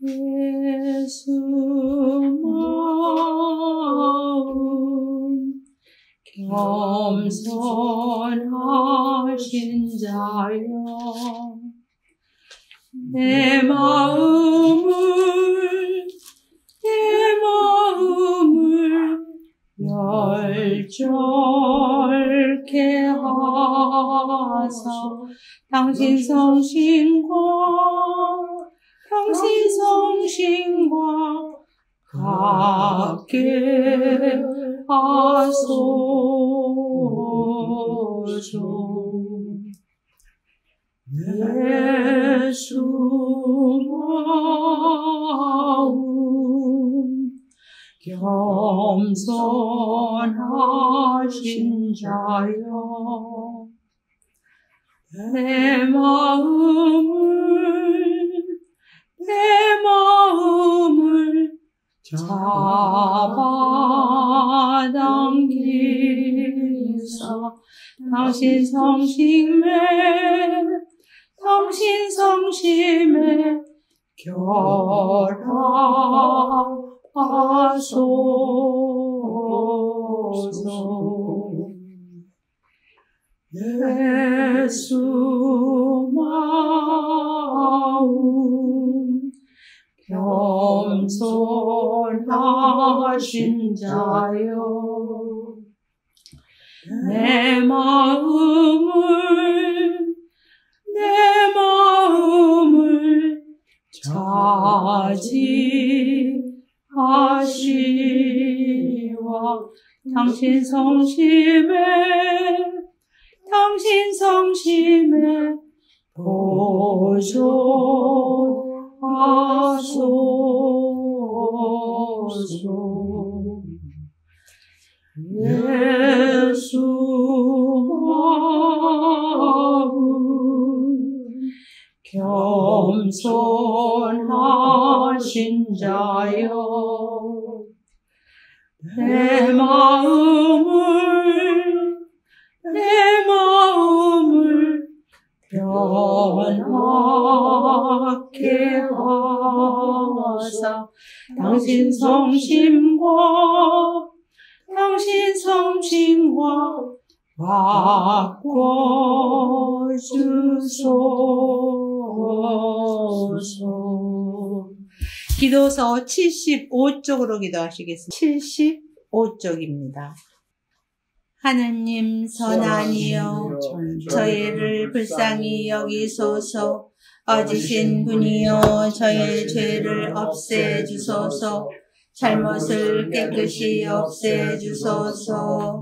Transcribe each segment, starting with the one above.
예수 마음 겸손하신 자여 내 마음을 열절케 하사 당신 성신과 같게 하소서. 예수 마음 겸손하신 자여 내 마음을 잡아당기사 당신 성심에 결합하소서. 예수 마음 겸손하신 자여 내 마음을 차지하시와 당신 성심에 보존하소서. 예수 마음 겸손하신 자여 내 마음을 변하게 하사 당신 성심과 바꿔주소서. 기도서 75쪽으로 기도하시겠습니다. 75쪽입니다. 하느님 선하니여 저희를 불쌍히 여기소서. 어지신 분이여 저희의 죄를 없애주소서. 잘못을 깨끗이 없애주소서.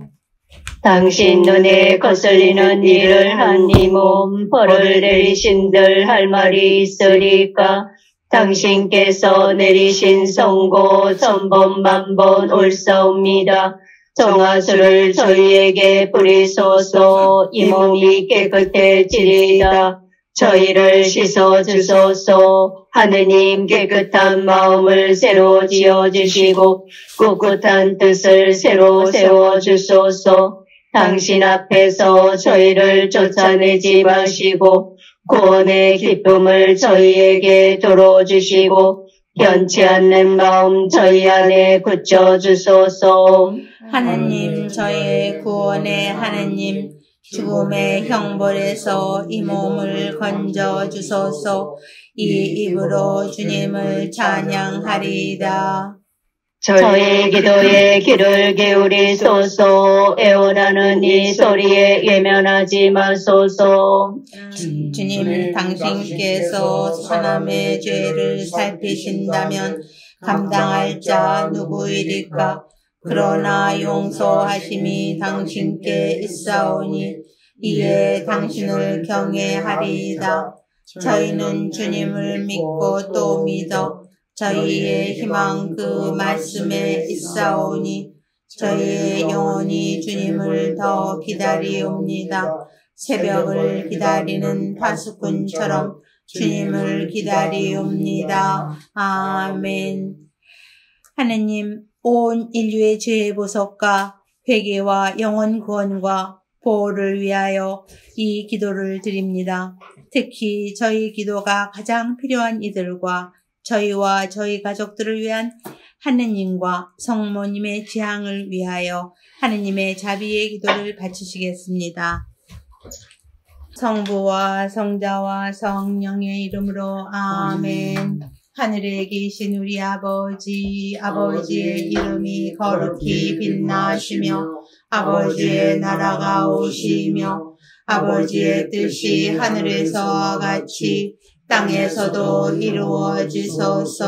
당신 눈에 거슬리는 일을 한 이 몸 벌을 내리신들 할 말이 있으리까. 당신께서 내리신 선고 1000번 만번 옳사옵니다. 정화수를 저희에게 뿌리소서. 이 몸이 깨끗해지리이다. 저희를 씻어주소서. 하느님 깨끗한 마음을 새로 지어주시고 꿋꿋한 뜻을 새로 세워주소서. 당신 앞에서 저희를 쫓아내지 마시고 구원의 기쁨을 저희에게 도로주시고 변치 않는 마음 저희 안에 굳혀주소서. 하느님 저희의 구원의 하느님 죽음의 형벌에서 이 몸을 건져주소서. 이 입으로 주님을 찬양하리이다. 저희 기도에 귀를 기울이소서. 애원하는 이 소리에 예면하지 마소서. 주님 당신께서 사람의 죄를 살피신다면 감당할 자 누구이리까. 그러나 용서하심이 당신께 있사오니 이에 당신을 경외하리이다. 저희는 주님을 믿고 또 믿어 저희의 희망 그 말씀에 있사오니 저희의 영혼이 주님을 더 기다리옵니다. 새벽을 기다리는 파수꾼처럼 주님을 기다리옵니다. 아멘. 하느님 온 인류의 죄의 보석과 회개와 영혼 구원과 보호를 위하여 이 기도를 드립니다. 특히 저희 기도가 가장 필요한 이들과 저희와 저희 가족들을 위한 하느님과 성모님의 지향을 위하여 하느님의 자비의 기도를 바치시겠습니다. 성부와 성자와 성령의 이름으로 아멘. 하늘에 계신 우리 아버지, 아버지의 이름이 거룩히 빛나시며 아버지의 나라가 오시며 아버지의 뜻이 하늘에서와 같이 땅에서도 이루어지소서.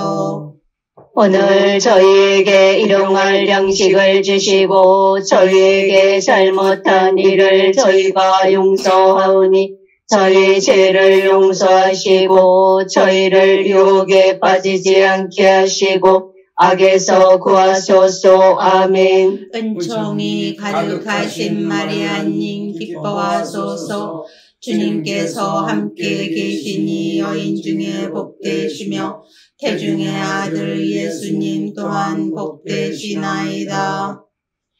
오늘 저희에게 일용할 양식을 주시고 저희에게 잘못한 일을 저희가 용서하오니 저희 죄를 용서하시고 저희를 유혹에 빠지지 않게 하시고 악에서 구하소서. 아멘. 은총이 가득하신 마리아님 기뻐하소서. 주님께서 함께 계시니 여인 중에 복되시며 태중의 아들 예수님 또한 복되시나이다.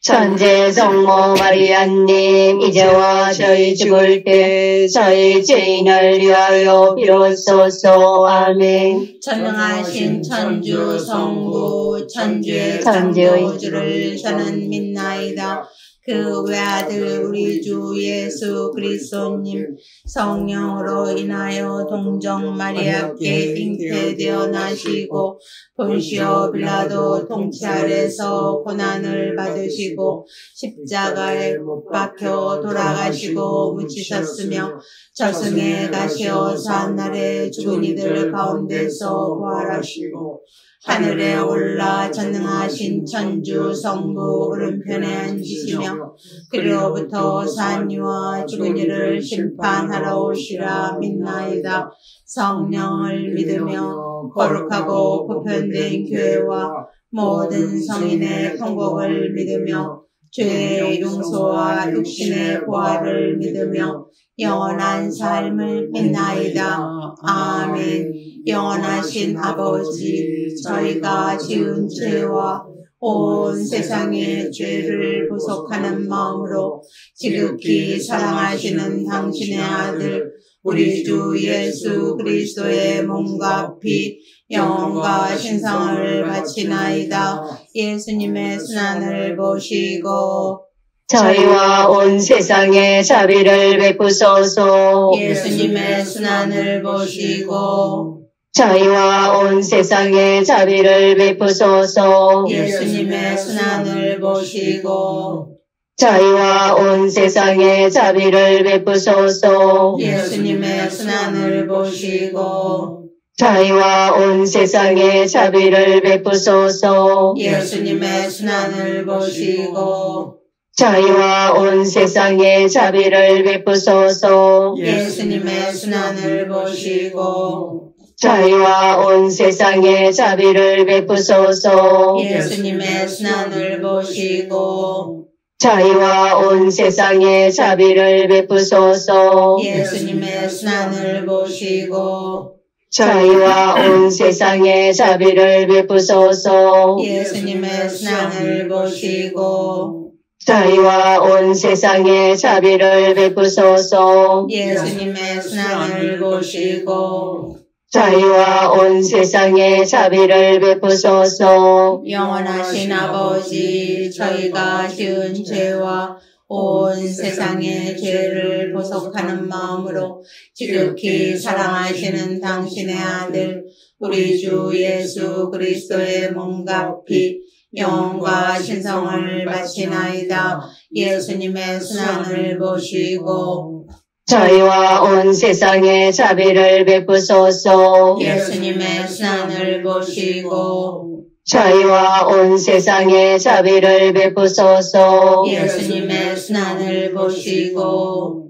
천재 성모 마리아님 이제와 저희 죽을 때 저희 죄인을 위하여 비로소서. 아멘. 전능하신 천주 성부 천주의 창조주를 저는 믿나이다. 그 외아들 우리 주 예수 그리스도님 성령으로 인하여 동정 마리아께 잉태되어 나시고 본시오 빌라도 통치 아래서 고난을 받으시고 십자가에 못 박혀 돌아가시고 묻히셨으며 저승에 가시어 사날에 죽은 이들 가운데서 부활하시고 하늘에 올라 전능하신 천주 성부 오른편에 앉으시며 그리로부터 산 이와 죽은 이를 심판하러 오시라 믿나이다. 성령을 믿으며 거룩하고 보편된 교회와 모든 성인의 통곡을 믿으며 죄의 용서와 육신의 부활을 믿으며 영원한 삶을 믿나이다. 아멘. 영원하신 아버지, 저희가 지은 죄와 온 세상의 죄를 보속하는 마음으로 지극히 사랑하시는 당신의 아들 우리 주 예수 그리스도의 몸과 피 영혼과 신성을 바치나이다. 예수님의 순환을 보시고 저희와 온 세상에 자비를 베푸소서. 예수님의 순환을 보시고 저희와 온 세상에 자비를 베푸소서. 예수님의 순환을 보시고 저희와 온 세상에 자비를 베푸소서. 예수님의 순환을 보시고 저희와 온 세상에 자비를 베푸소서. 예수님의 순환을 보시고 저희와 온 세상에 자비를 베푸소서. 예수님의 순환을 보시고 저희와 온 세상에 자비를 베푸소서. 예수님의 순환을 보시고 저희와 온 세상에 자비를 베푸소서. 예수님의 순환을 보시고 저희와 온 세상에 자비를 베푸소서. 예수님의 순환을 보시고 저희와 온 세상에 자비를 베푸소서. 예수님의 순환을 보시고 저희와 온 세상에 자비를 베푸소서. 영원하신 아버지, 저희가 지은 죄와 온 세상의 죄를 보속하는 마음으로 지극히 사랑하시는 당신의 아들 우리 주 예수 그리스도의 몸과 피 영혼과 신성을 바치나이다. 예수님의 순환을 보시고 저희와 온 세상에 자비를 베푸소서. 예수님의 순환을 보시고 저희와 온 세상에 자비를 베푸소서. 예수님의 순환을 보시고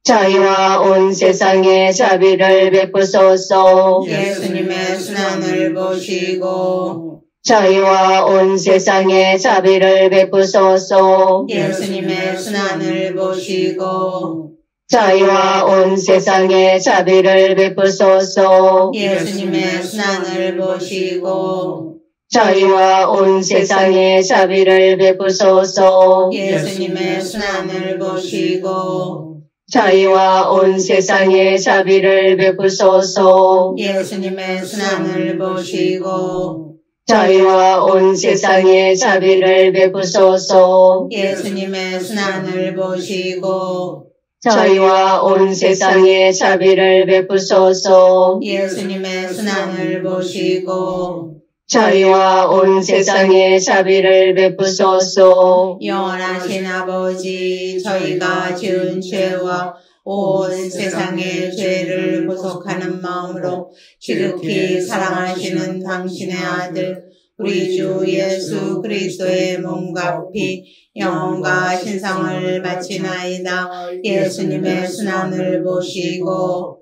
저희와 온 세상에 자비를 베푸소서. 예수님의 순환을 보시고 저희와 온 세상에 자비를 베푸소서. 예수님의 순환을 보시고 저희와 온 세상에 자비를 베푸소서. 예수님의 순환을 보시고 저희와 온 세상에 자비를 베푸소서. 예수님의 순환을 보시고 저희와 온 세상에 자비를 베푸소서. 예수님의 순환을 보시고 저희와 온 세상에 자비를 베푸소서. 예수님의 순환을 보시고 저희와 온 세상에 자비를 베푸소서. 예수님의 순환을 보시고 저희와 온 세상에 자비를 베푸소서. 영원하신 아버지, 저희가 지은 죄와 온 세상의 죄를 보속하는 마음으로 지극히 사랑하시는 당신의 아들 우리 주 예수 그리스도의 몸과 피 영혼과 신성을 바치나이다. 예수님의 순환을 보시고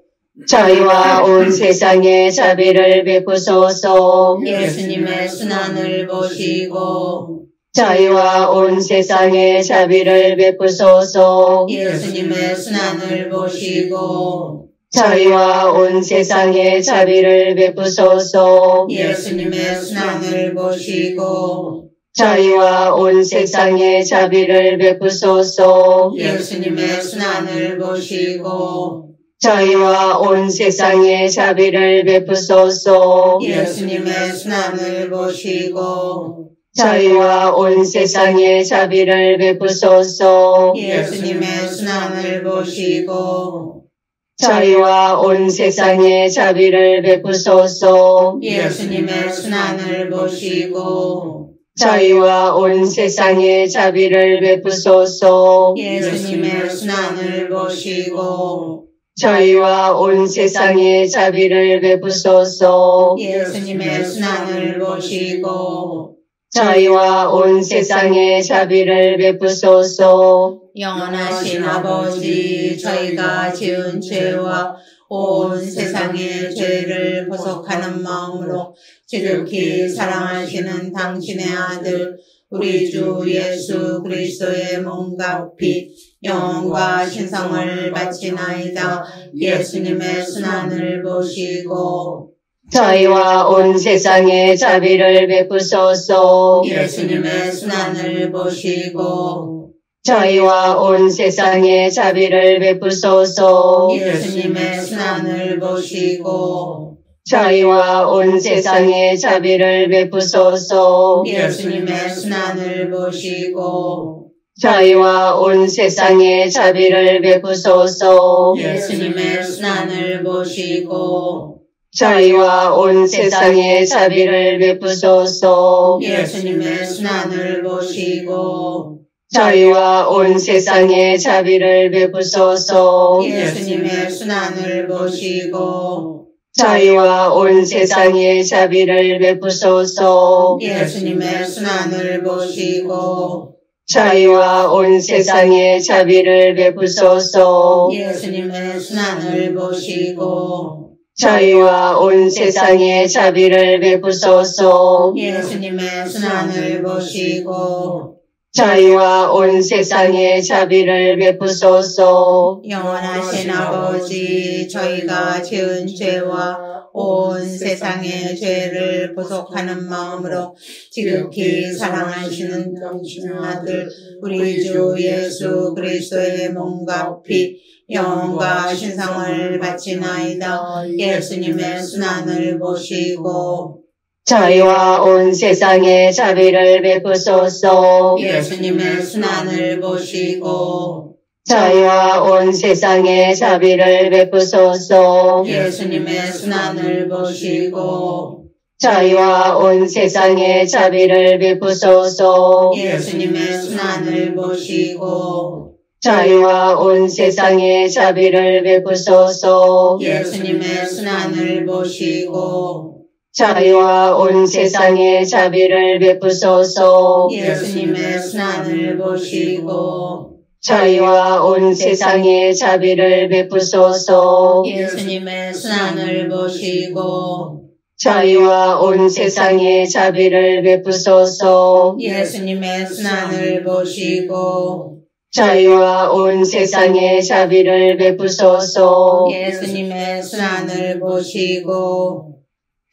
저희와 온 세상에 자비를 베푸소서. 예수님의 순환을 보시고 저희와 온 세상에 자비를 베푸소서. 예수님의 순환을 보시고 저희와 온 세상에 자비를 베푸소서. 예수님의 순환을 보시고 저희와 온 세상에 자비를 베푸소서. 예수님의 순환을 보시고 저희와 온 세상에 자비를 베푸소서. 예수님의 순환을 보시고 저희와 온 세상에 자비를 베푸소서. 예수님의 순환을 보시고 저희와 온 세상에 자비를 베푸소서. 예수님의 순환을 보시고 저희와 온 세상에 자비를 베푸소서. 예수님의 순환을 보시고 저희와 온 세상에 자비를 베푸소서. 예수님의 순환을 보시고 저희와 온 세상에 자비를 베푸소서. 영원하신 아버지, 저희가 지은 죄와 온 세상의 죄를 보속하는 마음으로 지극히 사랑하시는 당신의 아들 우리 주 예수 그리스도의 몸과 피 영혼과 신성을 바치나이다. 예수님의 순환을 보시고 저희와 온 세상에 자비를 베푸소서. 예수님의 순환을 보시고 저희와 온 세상에 자비를 베푸소서. 예수님의 순환을 보시고 저희와 온 세상에 자비를 베푸소서. 예수님의 순환을 보시고 저희와 온 세상에 자비를 베푸소서. 예수님의 순환을 보시고 저희와 온 세상에 자비를 베푸소서. 예수님의 순환을 보시고 저희와 온 세상에 자비를 베푸소서. 예수님의 순환을 보시고 저희와 온 세상에 자비를 베푸소서. 예수님의 순환을 보시고 저희와 온 세상에 자비를 베푸소서. 예수님의 순환을 보시고 저희와 온 세상에 자비를 베푸소서. 예수님의 순환을 보시고 저희와 온 세상에 자비를 베푸소서. 영원하신 아버지, 저희가 지은 죄와 온 세상의 죄를 보속하는 마음으로 지극히 사랑하시는 당신의 아들 우리 주 예수 그리스도의 몸과 피 영혼과 신성을 바치나이다. 예수님의 순환을 보시고 저희와 온 세상에 자비를 베푸소서. 예수님의 순환을 보시고 저희와 온 세상에 자비를 베푸소서. 예수님의 순환을 보시고 저희와 온 세상에 자비를 베푸소서. 예수님의 순환을 보시고 저희와 온 세상에 자비를 베푸소서. 예수님의 순환을 보시고 저희와 온 세상에 자비를 베푸소서. 예수님의 순환을 보시고 저희와 온 세상에 자비를 베푸소서. 예수님의 순환을 보시고 저희와 온 세상에 자비를 베푸소서. 예수님의 순환을 보시고 저희와 온 세상에 자비를 베푸소서. 예수님의 순환을 보시고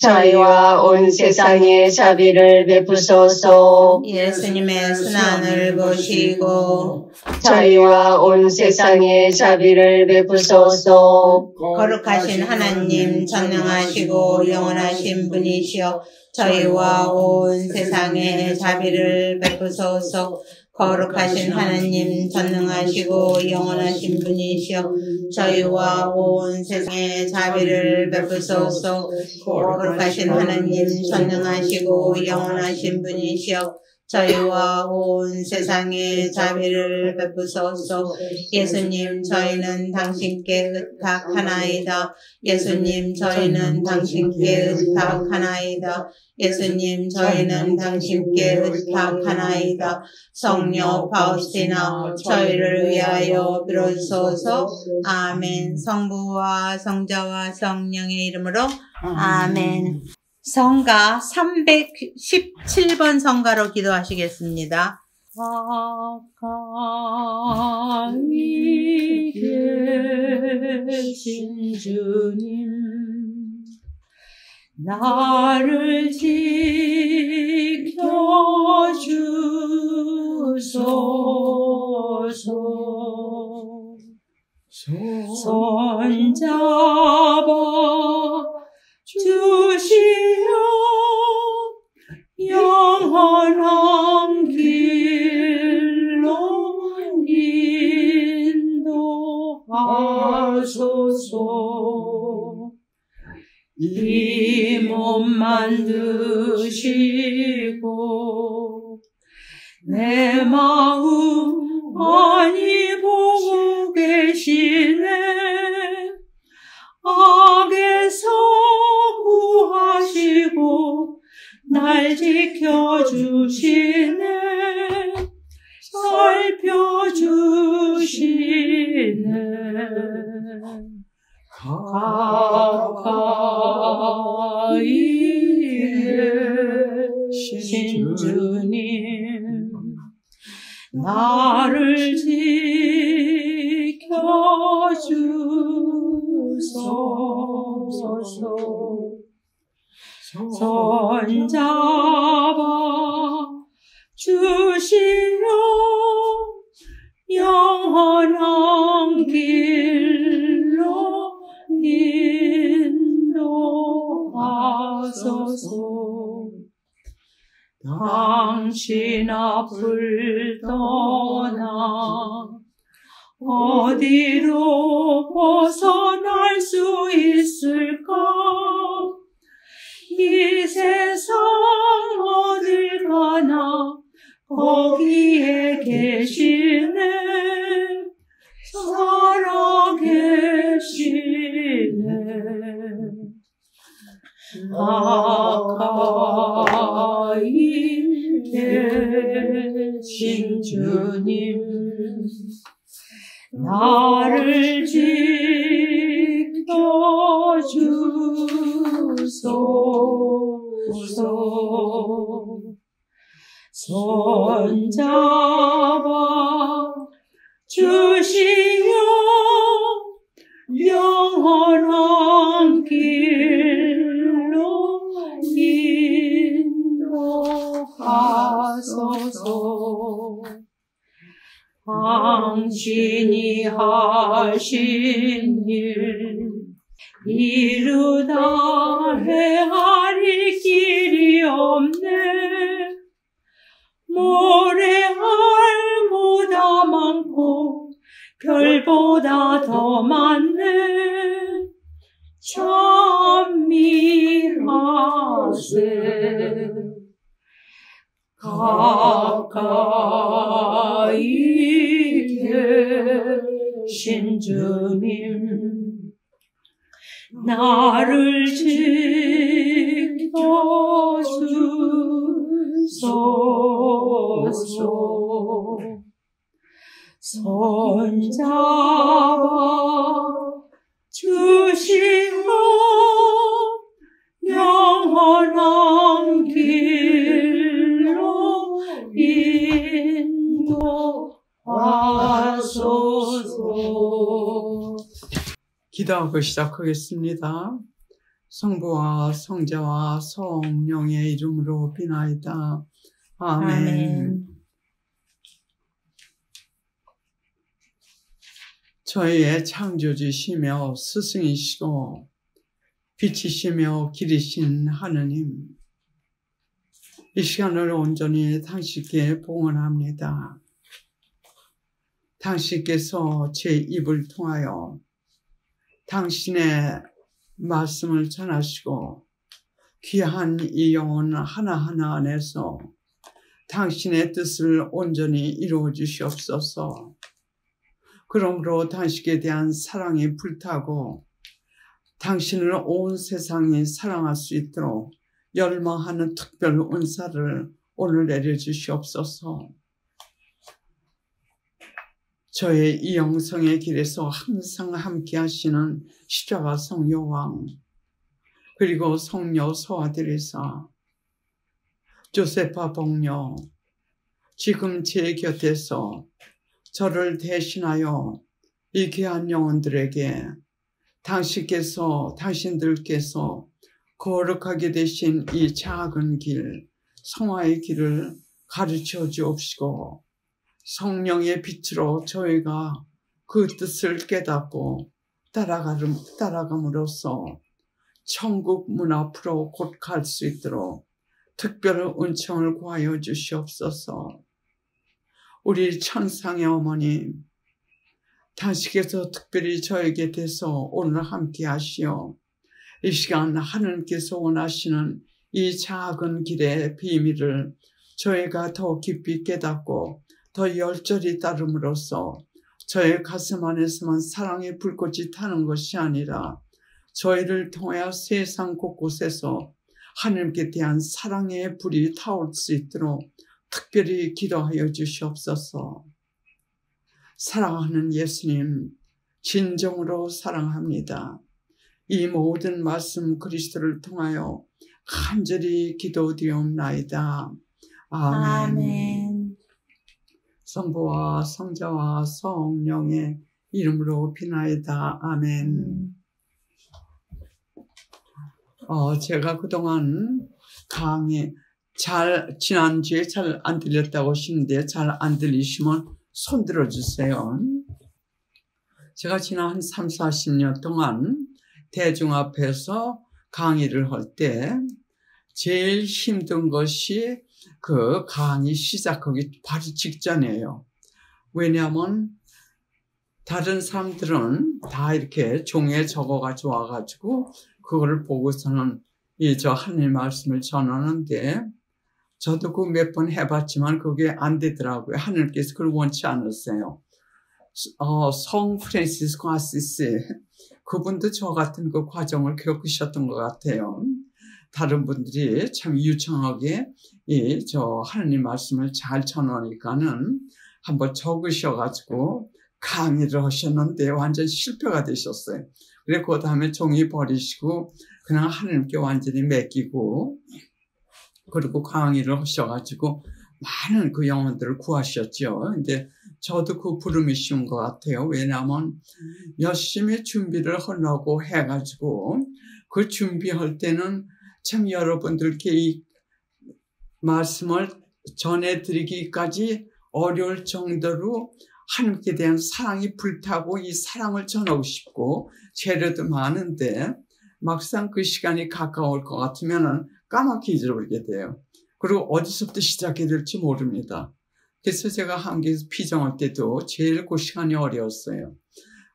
저희와 온 세상에 자비를 베푸소서. 예수님의 순환을 보시고 저희와 온 세상에 자비를 베푸소서. 거룩하신 하나님 전능하시고 영원하신 분이시여 저희와 온 세상에 자비를 베푸소서. 거룩하신 하나님 전능하시고 영원하신 분이시여 저희와 온 세상에 자비를 베푸소서. 거룩하신 하나님 전능하시고 영원하신 분이시여 저희와 온 세상에 자비를 베푸소서. 예수님 저희는 당신께 의탁하나이다. 예수님 저희는 당신께 의탁하나이다. 예수님 저희는 당신께 의탁하나이다. 성녀 파우스티나 저희를 위하여 빌어주소서. 아멘. 성부와 성자와 성령의 이름으로 아멘. 성가 317번 성가로 기도하시겠습니다. 가까이 계신 주님 나를 지켜주소서. 손잡아 주시어 영원한 길로 인도하소서. 이 몸만 드시고 내 마음 많이 보고 계시네. 악에서 구하시고 날 지켜주시네. 살펴주시네. 가까이 계신 주님 나를 지켜주소서. 손잡아 주시어 영원한 길로 인도하소서. 당신 앞을 떠나 어디로 벗어날 수 있을까? 이 세상 어딜 가나 거기에 계시네. 살아계시네. 가까이 계신 주님 나를 지켜주소서. 손잡아 주시어 영원한 길로 인도하소서. 당신이 하신 일 이루다 헤아릴 길이 없네. 모래알보다 많고 별보다 더 많네. 찬미하세. 가까이 계신 주님 나를 지켜주소서. 손잡아 주시어 영원한 길로 인도하소서. 기도하고 시작하겠습니다. 성부와 성자와 성령의 이름으로 비나이다. 아멘. 아멘. 저희의 창조주시며 스승이시고 빛이시며 길이신 하느님, 이 시간을 온전히 당신께 봉헌합니다. 당신께서 제 입을 통하여 당신의 말씀을 전하시고 귀한 이 영혼 하나하나 안에서 당신의 뜻을 온전히 이루어 주시옵소서. 그러므로 당신에 대한 사랑이 불타고 당신을 온 세상이 사랑할 수 있도록 열망하는 특별 은사를 오늘 내려주시옵소서. 저의 이 영성의 길에서 항상 함께 하시는 십자가 성여왕, 그리고 성녀 소아들이사, 조세파 복녀, 지금 제 곁에서 저를 대신하여 이 귀한 영혼들에게 당신들께서 거룩하게 되신 이 작은 길, 성화의 길을 가르쳐 주옵시고 성령의 빛으로 저희가 그 뜻을 깨닫고 따라감으로써 천국 문 앞으로 곧 갈 수 있도록 특별한 은총을 구하여 주시옵소서. 우리 천상의 어머님, 당신께서 특별히 저에게 대해서 오늘 함께 하시어 이 시간 하나님께서 원하시는 이 작은 길의 비밀을 저희가 더 깊이 깨닫고 더 열절히 따름으로써 저의 가슴 안에서만 사랑의 불꽃이 타는 것이 아니라 저희를 통하여 세상 곳곳에서 하나님께 대한 사랑의 불이 타올 수 있도록 특별히 기도하여 주시옵소서. 사랑하는 예수님, 진정으로 사랑합니다. 이 모든 말씀 그리스도를 통하여 간절히 기도드리옵나이다. 아멘. 아멘. 성부와 성자와 성령의 이름으로 비나이다. 아멘. 제가 그동안 강의 지난주에 잘 안 들렸다고 하시는데 잘 안 들리시면 손 들어주세요. 제가 지난 한 3, 40년 동안 대중 앞에서 강의를 할 때 제일 힘든 것이 그 강의 시작하기 바로 직전이에요. 왜냐하면 다른 사람들은 다 이렇게 종이에 적어가지고 와가지고 그거를 보고서는 저 하나님 말씀을 전하는데 저도 그 몇 번 해봤지만 그게 안 되더라고요. 하나님께서 그걸 원치 않으세요. 성 프란시스코 아시시 그분도 저 같은 그 과정을 겪으셨던 것 같아요. 다른 분들이 참 유창하게 저 하나님 말씀을 잘 전하니까는 한번 적으셔가지고 강의를 하셨는데 완전 실패가 되셨어요. 그래 그 다음에 종이 버리시고 그냥 하나님께 완전히 맡기고 그리고 강의를 하셔가지고 많은 그 영혼들을 구하셨죠. 근데 저도 그 부름이 쉬운 것 같아요. 왜냐하면 열심히 준비를 하려고 해가지고 그 준비할 때는 참 여러분들께 이 말씀을 전해드리기까지 어려울 정도로 하나님께 대한 사랑이 불타고 이 사랑을 전하고 싶고 재료도 많은데 막상 그 시간이 가까울 것 같으면 까맣게 잊어버리게 돼요. 그리고 어디서부터 시작해야 될지 모릅니다. 그래서 제가 한국에서 피정할 때도 제일 그 시간이 어려웠어요.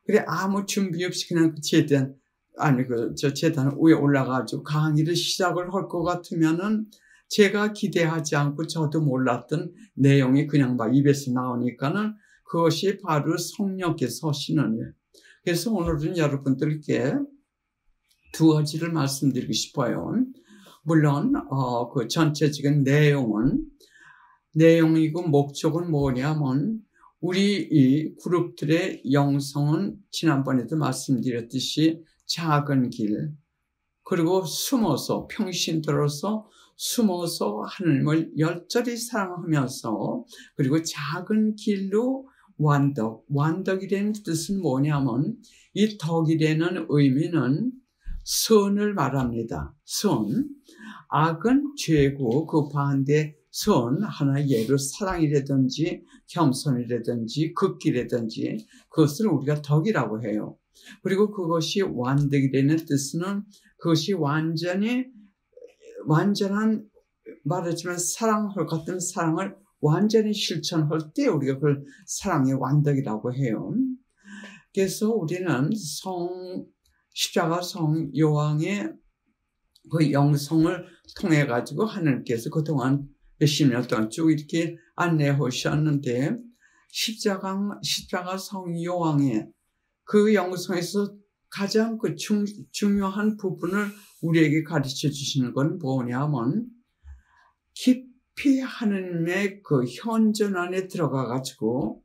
그래 아무 준비 없이 그냥 그 재단 위에 올라가지고 강의를 시작을 할 것 같으면은 제가 기대하지 않고 저도 몰랐던 내용이 그냥 막 입에서 나오니까는 그것이 바로 성령께서 하시는 일. 그래서 오늘은 여러분들께 두 가지를 말씀드리고 싶어요. 물론 그 전체적인 내용이고 목적은 뭐냐면 우리 이 그룹들의 영성은 지난번에도 말씀드렸듯이 작은 길 그리고 평신도로서 숨어서 하나님을 열절히 사랑하면서 그리고 작은 길로 완덕이라는 뜻은 뭐냐면 이 덕이라는 의미는 선을 말합니다. 선. 악은 죄고 그 반대 선, 하나 예로 사랑이라든지 겸손이라든지 극기라든지 그것을 우리가 덕이라고 해요. 그리고 그것이 완덕이라는 뜻은 그것이 완전한 말하지만 사랑할 같은 사랑을 완전히 실천할 때 우리가 그걸 사랑의 완덕이라고 해요. 그래서 우리는 십자가 성 요한의 그 영성을 통해 가지고 하나님께서 그동안 몇십 년 동안 쭉 이렇게 안내해 오셨는데 십자가 성 요한의 그 영성에서 가장 그 중요한 부분을 우리에게 가르쳐 주시는 건 뭐냐면 깊이 하나님의 그 현존 안에 들어가 가지고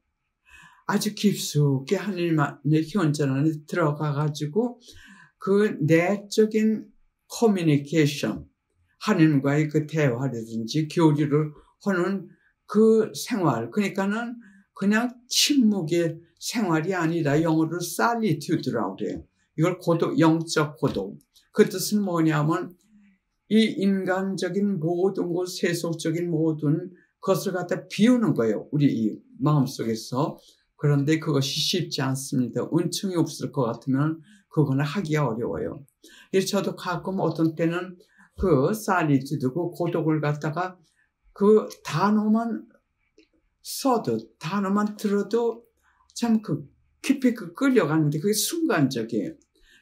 아주 깊숙이 하나님의 현존 안에 들어가 가지고 그 내적인 커뮤니케이션, 하나님과의 그 대화라든지 교류를 하는 그 생활, 그러니까는 그냥 침묵의 생활이 아니라 영어로 solitude라고 그래요. 이걸 고독, 영적 고독. 그 뜻은 뭐냐면 이 인간적인 모든 것, 세속적인 모든 것을 갖다 비우는 거예요. 우리 이 마음속에서. 그런데 그것이 쉽지 않습니다. 은총이 없을 것 같으면 그거는 하기가 어려워요. 저도 가끔 어떤 때는 그 solitude고 고독을 갖다가 그 단어만 써도, 단어만 들어도 참 그 깊이 그 끌려가는데 그게 순간적이에요.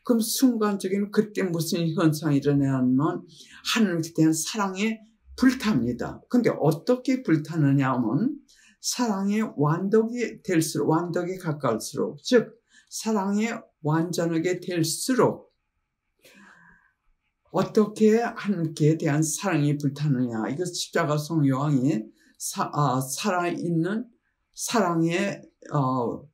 그럼 순간적인 그때 무슨 현상이 일어나면 하나님께 대한 사랑에 불탑니다. 근데 어떻게 불타느냐 하면 사랑의 완덕이 될수록, 완덕에 가까울수록, 즉 사랑에 완전하게 될수록 어떻게 하나님께 대한 사랑이 불타느냐. 이거 십자가 성 요한이 살아있는 사랑의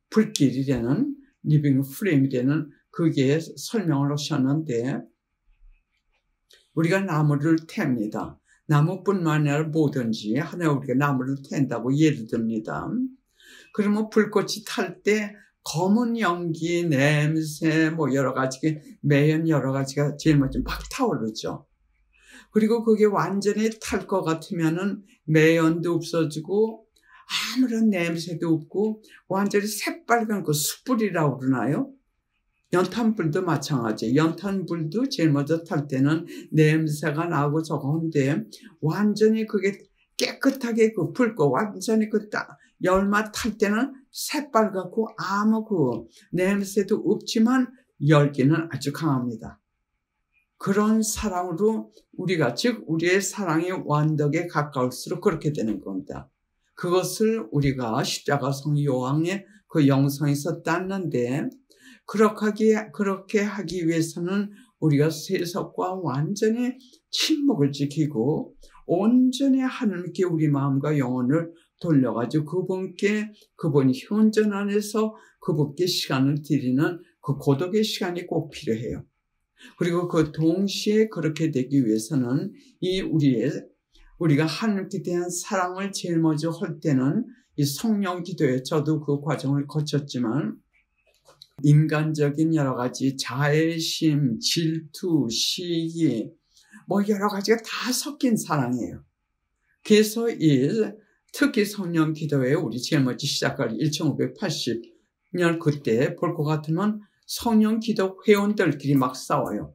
불길이라는 리빙 프레임이 되는 그게 설명을 하셨는데 우리가 나무를 탭니다. 나무뿐만 아니라 뭐든지 하나 우리가 나무를 탠다고 예를 듭니다. 그러면 불꽃이 탈 때 검은 연기, 냄새, 뭐 여러 가지, 매연 여러 가지가 제일 먼저 막 타오르죠. 그리고 그게 완전히 탈 것 같으면은 매연도 없어지고 아무런 냄새도 없고 완전히 새빨간 그 숯불이라고 그러나요? 연탄불도 마찬가지예요. 연탄불도 제일 먼저 탈 때는 냄새가 나고 저건데 완전히 그게 깨끗하게 그 불고 완전히 그 열마 탈 때는 새빨갛고 아무 그 냄새도 없지만 열기는 아주 강합니다. 그런 사랑으로 우리가 즉 우리의 사랑이 완덕에 가까울수록 그렇게 되는 겁니다. 그것을 우리가 십자가 성 요한의 그 영성에서 땄는데 그렇게 하기 위해서는 우리가 세속과 완전히 침묵을 지키고 온전히 하나님께 우리 마음과 영혼을 돌려가지고 그분이 현존 안에서 그분께 시간을 드리는 그 고독의 시간이 꼭 필요해요. 그리고 그 동시에 그렇게 되기 위해서는 우리가 하나님께 대한 사랑을 제일 먼저 할 때는 이 성령 기도에 저도 그 과정을 거쳤지만 인간적인 여러 가지 자애심, 질투, 시기 뭐 여러 가지가 다 섞인 사랑이에요. 그래서 특히 성령 기도회 우리 제일 먼저 시작할 1580년 그때 볼 것 같으면 성령 기도 회원들끼리 막 싸워요.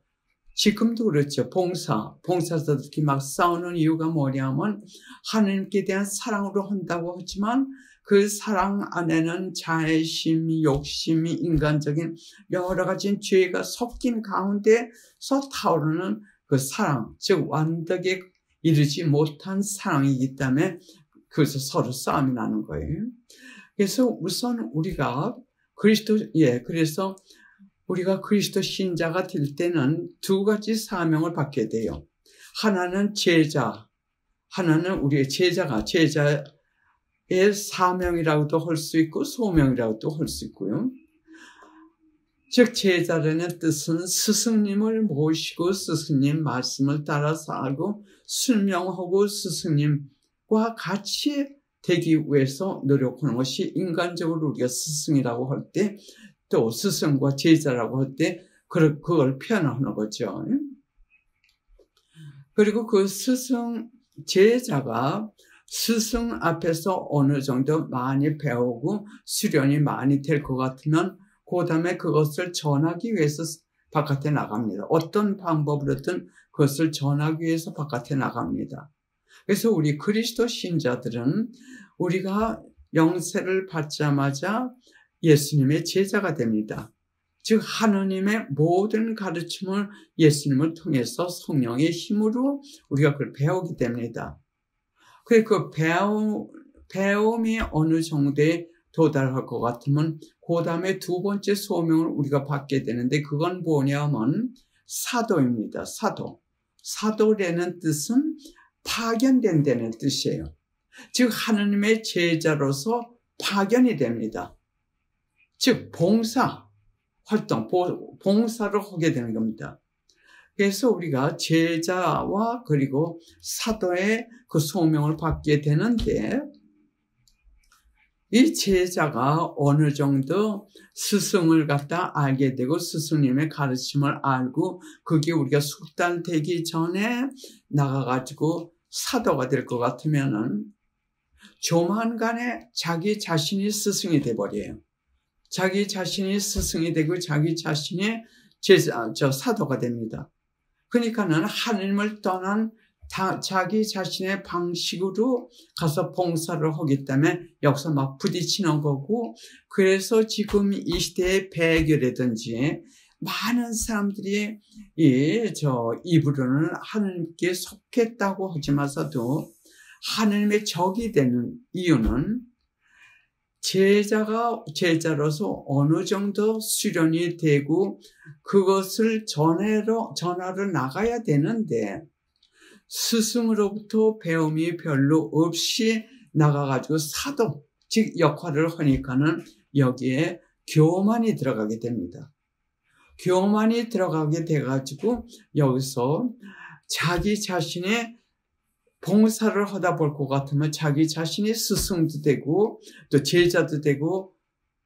지금도 그렇죠. 봉사자들끼리 막 싸우는 이유가 뭐냐면 하나님께 대한 사랑으로 한다고 하지만 그 사랑 안에는 자애심, 욕심이 인간적인 여러 가지 죄가 섞인 가운데서 타오르는 그 사랑, 즉 완덕에 이르지 못한 사랑이기 때문에 그래서 서로 싸움이 나는 거예요. 그래서 우선 그래서 우리가 그리스도 신자가 될 때는 두 가지 사명을 받게 돼요. 하나는 하나는 우리의 제자의 사명이라고도 할 수 있고 소명이라고도 할 수 있고요. 즉 제자라는 뜻은 스승님을 모시고 스승님 말씀을 따라 살고 순명하고 스승님과 같이 되기 위해서 노력하는 것이 인간적으로 우리가 스승이라고 할 때 또 스승과 제자라고 할 때 그걸 표현하는 거죠. 그리고 그 제자가 스승 앞에서 어느 정도 많이 배우고 수련이 많이 될 것 같으면 그 다음에 그것을 전하기 위해서 바깥에 나갑니다. 어떤 방법으로든 그것을 전하기 위해서 바깥에 나갑니다. 그래서 우리 그리스도 신자들은 우리가 영세를 받자마자 예수님의 제자가 됩니다. 즉 하느님의 모든 가르침을 예수님을 통해서 성령의 힘으로 우리가 그걸 배우게 됩니다. 그 배움이 어느 정도에 도달할 것 같으면 그 다음에 두 번째 소명을 우리가 받게 되는데 그건 뭐냐면 사도입니다. 사도라는 뜻은 파견된다는 뜻이에요. 즉 하느님의 제자로서 파견이 됩니다. 즉 봉사 활동, 봉사를 하게 되는 겁니다. 그래서 우리가 제자와 그리고 사도의 그 소명을 받게 되는데 이 제자가 어느 정도 스승을 갖다 알게 되고 스승님의 가르침을 알고 그게 우리가 숙달되기 전에 나가가지고 사도가 될 것 같으면은 조만간에 자기 자신이 스승이 돼버려요. 자기 자신이 스승이 되고 자기 자신이 사도가 됩니다. 그러니까는 하느님을 떠난 자기 자신의 방식으로 가서 봉사를 하기 때문에 여기서 막 부딪히는 거고, 그래서 지금 이 시대의 배교라든지 많은 사람들이 입으로는 하느님께 속했다고 하지만서도 하느님의 적이 되는 이유는 제자로서 어느 정도 수련이 되고 그것을 전하러 나가야 되는데 스승으로부터 배움이 별로 없이 나가가지고 사도, 즉 역할을 하니까는 여기에 교만이 들어가게 됩니다. 교만이 들어가게 돼가지고 여기서 자기 자신의 봉사를 하다 볼 것 같으면 자기 자신이 스승도 되고 또 제자도 되고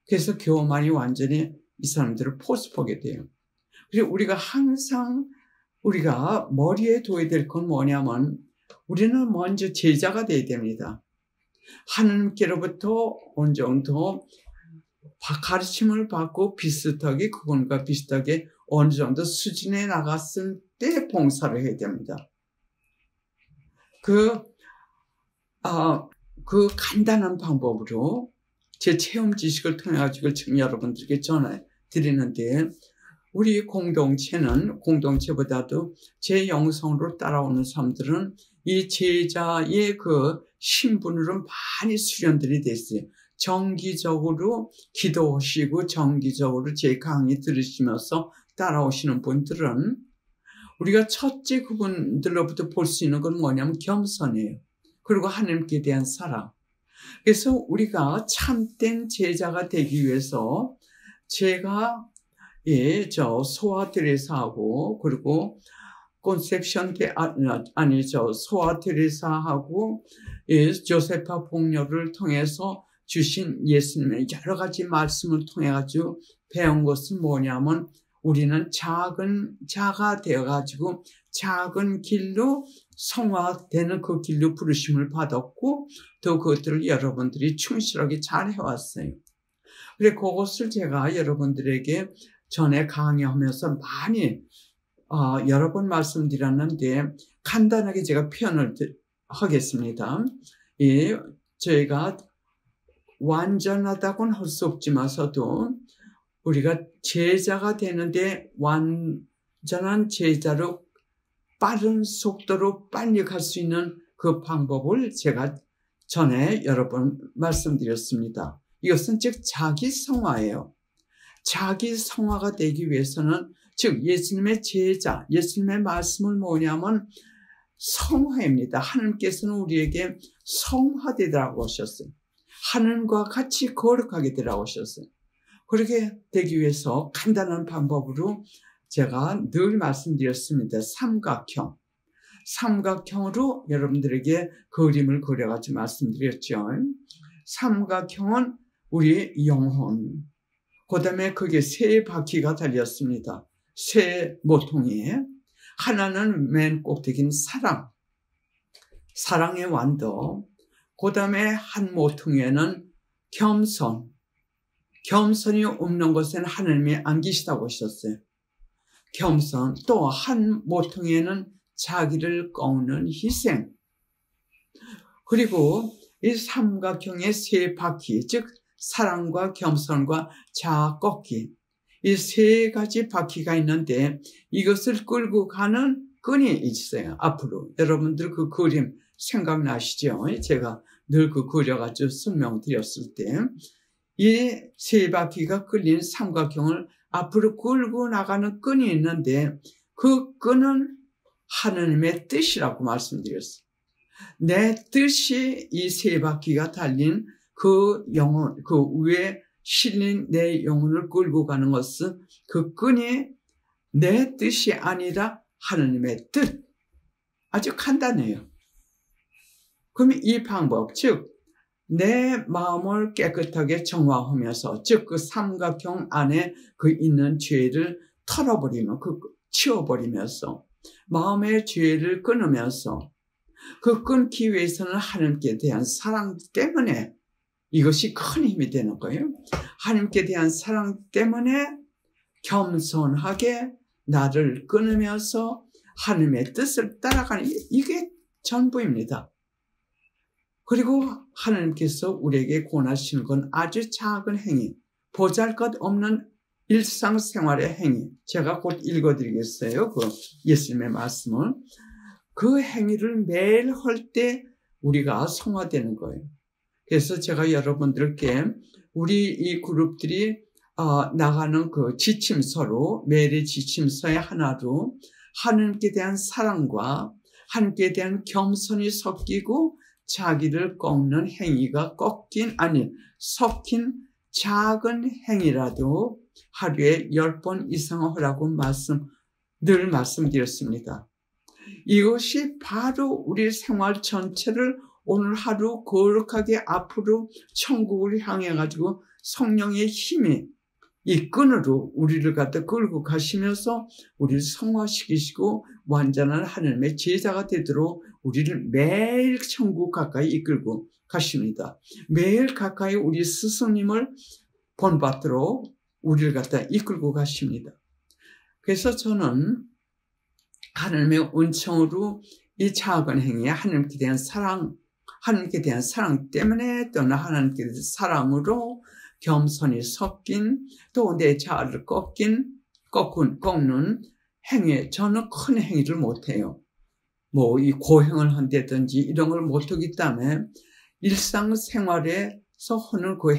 그래서 교만이 완전히 이 사람들을 포섭하게 돼요. 그리고 우리가 항상 우리가 머리에 둬야 될 건 뭐냐면 우리는 먼저 제자가 돼야 됩니다. 하느님께로부터 어느 정도 가르침을 받고 그분과 비슷하게 어느 정도 수준에 나갔을 때 봉사를 해야 됩니다. 그 간단한 방법으로 제 체험 지식을 통해 가지고 지금 여러분들께 전해 드리는데 우리 공동체보다도 제 영성으로 따라오는 사람들은 이 제자의 그 신분으로 많이 수련들이 됐어요. 정기적으로 기도하시고 정기적으로 제 강의 들으시면서 따라오시는 분들은 우리가 첫째 그분들로부터 볼 수 있는 건 뭐냐면 겸손이에요. 그리고 하나님께 대한 사랑. 그래서 우리가 참된 제자가 되기 위해서 제가 소아 테레사하고 그리고 소아 테레사하고 조세파 복녀를 통해서 주신 예수님의 여러 가지 말씀을 통해 가지고 배운 것은 뭐냐면 우리는 자가 되어가지고 작은 길로 성화되는 그 길로 부르심을 받았고 또 그것들을 여러분들이 충실하게 잘 해왔어요. 그래 그것을 제가 여러분들에게 전에 강의하면서 많이 여러 번 말씀드렸는데 간단하게 제가 표현을 하겠습니다. 저희가 완전하다고는 할 수 없지만서도 우리가 제자가 되는데 완전한 제자로 빠른 속도로 빨리 갈 수 있는 그 방법을 제가 전에 여러 번 말씀드렸습니다. 이것은 즉 자기 성화예요. 자기 성화가 되기 위해서는 즉 예수님의 제자, 예수님의 말씀을 뭐냐면 성화입니다. 하나님께서는 우리에게 성화되라고 하셨어요. 하나님과 같이 거룩하게 되라고 하셨어요. 그렇게 되기 위해서 간단한 방법으로 제가 늘 말씀드렸습니다. 삼각형으로 여러분들에게 그림을 그려가지고 말씀드렸죠. 삼각형은 우리 영혼, 그 다음에 그게 세 바퀴가 달렸습니다. 세 모퉁이에 하나는 맨 꼭대기는 사랑, 사랑의 완도. 그 다음에 한 모퉁이에는 겸손, 겸손이 없는 것에는 하나님이 안 계시다고 하셨어요. 겸손. 또 한 모퉁이에는 자기를 꺾는 희생. 그리고 이 삼각형의 세 바퀴, 즉 사랑과 겸손과 자아 꺾기, 이 세 가지 바퀴가 있는데 이것을 끌고 가는 끈이 있어요. 앞으로. 여러분들 그 그림 생각나시죠? 제가 늘 그 그려가지고 설명드렸을 때 이 세 바퀴가 끌린 삼각형을 앞으로 끌고 나가는 끈이 있는데 그 끈은 하나님의 뜻이라고 말씀드렸어요. 내 뜻이 이 세 바퀴가 달린 그 영혼, 그 위에 실린 내 영혼을 끌고 가는 것은 그 끈이 내 뜻이 아니라 하나님의 뜻. 아주 간단해요. 그러면 이 방법, 즉 내 마음을 깨끗하게 정화하면서, 즉 그 삼각형 안에 그 있는 죄를 털어버리면, 치워버리면서 마음의 죄를 끊으면서 그 끊기 위해서는 하나님께 대한 사랑 때문에 이것이 큰 힘이 되는 거예요. 하나님께 대한 사랑 때문에 겸손하게 나를 끊으면서 하나님의 뜻을 따라가는 이게 전부입니다. 그리고 하나님께서 우리에게 권하시는 건 아주 작은 행위, 보잘것없는 일상생활의 행위. 제가 곧 읽어드리겠어요. 그 예수님의 말씀을. 그 행위를 매일 할 때 우리가 성화되는 거예요. 그래서 제가 여러분들께 우리 이 그룹들이 나가는 그 지침서로, 매일의 지침서의 하나로 하나님께 대한 사랑과 하나님께 대한 겸손이 섞이고 자기를 꺾는 행위가 섞인 작은 행위라도 하루에 10번 이상 하라고 늘 말씀드렸습니다. 이것이 바로 우리 생활 전체를 오늘 하루 거룩하게 앞으로 천국을 향해 가지고 성령의 힘이 이 끈으로 우리를 갖다 끌고 가시면서 우리를 성화시키시고 완전한 하나님의 제자가 되도록 우리를 매일 천국 가까이 이끌고 가십니다. 매일 가까이 우리 스승님을 본받도록 우리를 갖다 이끌고 가십니다. 그래서 저는 하나님의 은총으로 이 작은 행위에 하나님께 대한 사랑 때문에 또는 하나님께 대한 사랑으로 겸손이 섞인 또 내 자아를 꺾는 행위, 저는 큰 행위를 못해요. 뭐 이 고행을 한다든지 이런 걸 못하기 때문에 일상생활에서 하는 그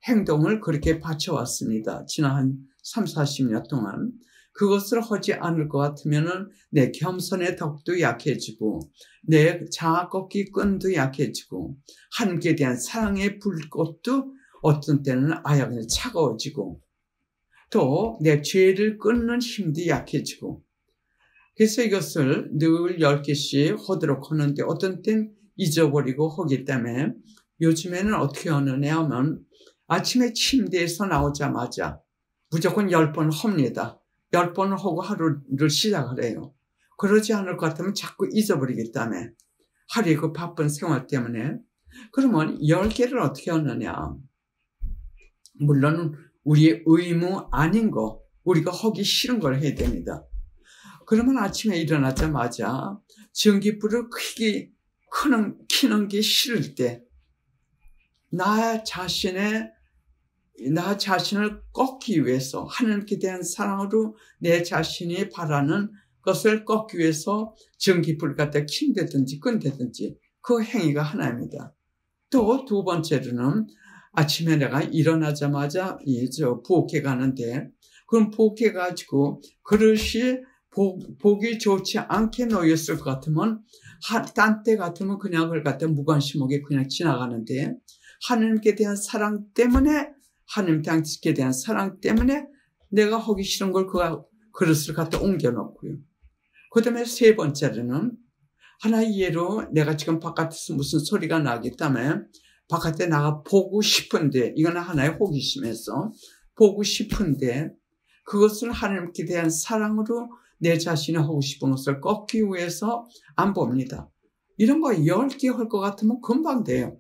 행동을 그렇게 바쳐왔습니다. 지난 한 30-40년 동안. 그것을 하지 않을 것 같으면은 내 겸손의 덕도 약해지고 내 자아 꺾기 끈도 약해지고 하나님께 대한 사랑의 불꽃도 어떤 때는 그냥 차가워지고 또 내 죄를 끊는 힘도 약해지고 그래서 이것을 늘 10개씩 하도록 하는데 어떤 때는 잊어버리고 하기 때문에 요즘에는 어떻게 하느냐 하면 아침에 침대에서 나오자마자 무조건 10번 합니다. 10번을 하고 하루를 시작을 해요. 그러지 않을 것 같으면 자꾸 잊어버리기 때문에 하루의 그 바쁜 생활 때문에 그러면 10개를 어떻게 하느냐. 물론 우리의 의무 아닌 거, 우리가 하기 싫은 걸 해야 됩니다. 그러면 아침에 일어나자마자 전기불을 켜는 게 싫을 때 나 자신을 꺾기 위해서 하나님께 대한 사랑으로 내 자신이 바라는 것을 꺾기 위해서 전기불을 갖다 킨다든지 끈다든지 그 행위가 하나입니다. 또 두 번째로는 아침에 내가 일어나자마자 부엌에 가는데 그럼 부엌에 가지고 그릇이 보기 좋지 않게 놓였을 것 같으면 딴 때 같으면 그냥 그걸 갖다 무관심하게 그냥 지나가는데 하나님께 대한 사랑 때문에 하나님께 대한 사랑 때문에 내가 하기 싫은 걸 그릇을 갖다 옮겨놓고요. 그 다음에 세 번째로는 하나의 예로 내가 지금 바깥에서 무슨 소리가 나기 때문에 바깥에 나가 보고 싶은데 이거는 하나의 호기심에서 보고 싶은데 그것을 하나님께 대한 사랑으로 내 자신이 하고 싶은 것을 꺾기 위해서 안 봅니다. 이런 거 10개 할 것 같으면 금방 돼요.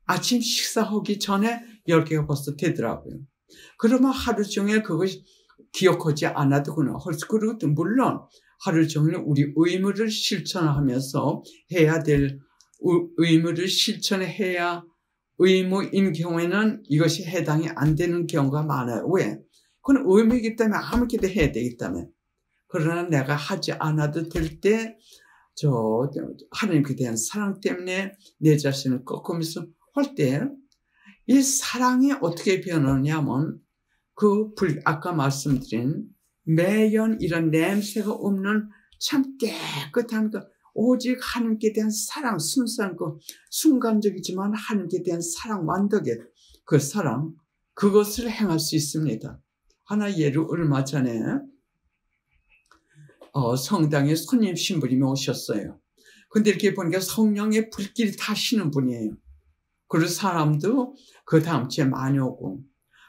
아침 식사하기 전에 10개가 벌써 되더라고요. 그러면 하루 종일 그것이 기억하지 않아도 그리고 또 물론 하루 종일 우리 의무를 실천하면서 해야 될 의무를 실천해야 의무인 경우에는 이것이 해당이 안 되는 경우가 많아요. 왜? 그건 의무이기 때문에 아무렇게도 해야 되기 때문에. 그러나 내가 하지 않아도 될 때 하나님께 대한 사랑 때문에 내 자신을 꺾으면서 할 때 이 사랑이 어떻게 변하냐면 아까 말씀드린 매연 이런 냄새가 없는 참 깨끗한 오직 하나님께 대한 사랑, 순수한 순간적이지만 하나님께 대한 사랑, 완덕의 그 사랑, 그것을 행할 수 있습니다. 하나 예를 얼마 전에 성당에 손님 신부님이 오셨어요. 근데 이렇게 보니까 성령의 불길이 타시는 분이에요. 그리고 사람도 그 다음 주에 많이 오고.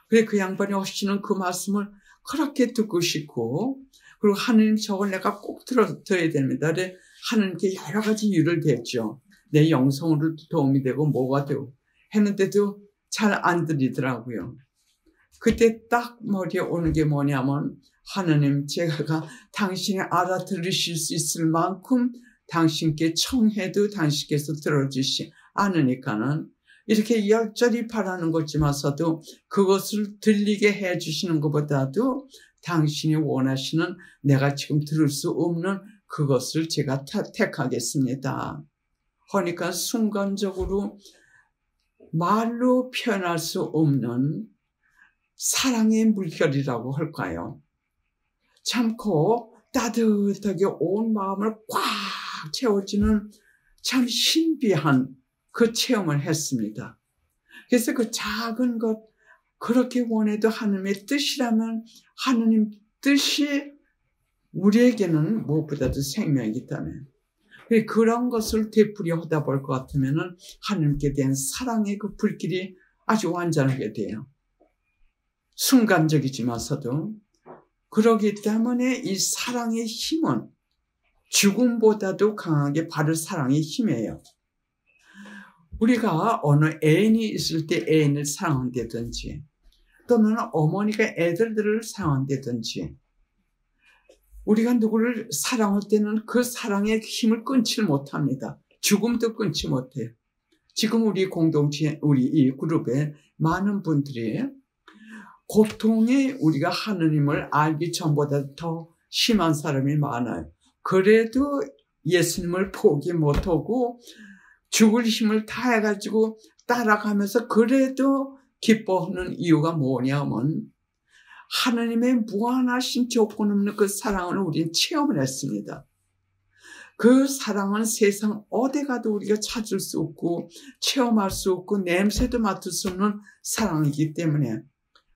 그래 그 양반이 하시는 그 말씀을 그렇게 듣고 싶고, 그리고 하나님 저걸 내가 꼭 들어야 됩니다. 그래 하나님께 여러 가지 이유를 댔죠. 내 영성으로 도움이 되고 뭐가 되고 했는데도 잘 안 들리더라고요. 그때 딱 머리에 오는 게 뭐냐면, 하나님 제가 당신이 알아들으실 수 있을 만큼 당신께 청해도 당신께서 들어주시 않으니까는 이렇게 열절히 바라는 거지만서도 그것을 들리게 해주시는 것보다도 당신이 원하시는 내가 지금 들을 수 없는 그것을 제가 택하겠습니다. 그러니까 순간적으로 말로 표현할 수 없는 사랑의 물결이라고 할까요? 참고 따뜻하게 온 마음을 꽉 채워지는 참 신비한 그 체험을 했습니다. 그래서 그 작은 것, 그렇게 원해도 하나님의 뜻이라면 하나님 뜻이 우리에게는 무엇보다도 생명이기 때문에 그런 것을 되풀이하다 하다 볼 것 같으면 하나님께 대한 사랑의 그 불길이 아주 완전하게 돼요. 순간적이지만서도. 그러기 때문에 이 사랑의 힘은 죽음보다도 강하게 바로 사랑의 힘이에요. 우리가 어느 애인이 있을 때 애인을 사랑한다든지 또는 어머니가 애들을 사랑한다든지 우리가 누구를 사랑할 때는 그 사랑의 힘을 끊지 못합니다. 죽음도 끊지 못해요. 지금 우리 공동체, 우리 이 그룹에 많은 분들이 고통이 우리가 하느님을 알기 전보다 더 심한 사람이 많아요. 그래도 예수님을 포기 못하고 죽을 힘을 다해가지고 따라가면서 그래도 기뻐하는 이유가 뭐냐면 하나님의 무한하신 조건 없는 그 사랑을 우리는 체험을 했습니다. 그 사랑은 세상 어디 가도 우리가 찾을 수 없고 체험할 수 없고 냄새도 맡을 수 없는 사랑이기 때문에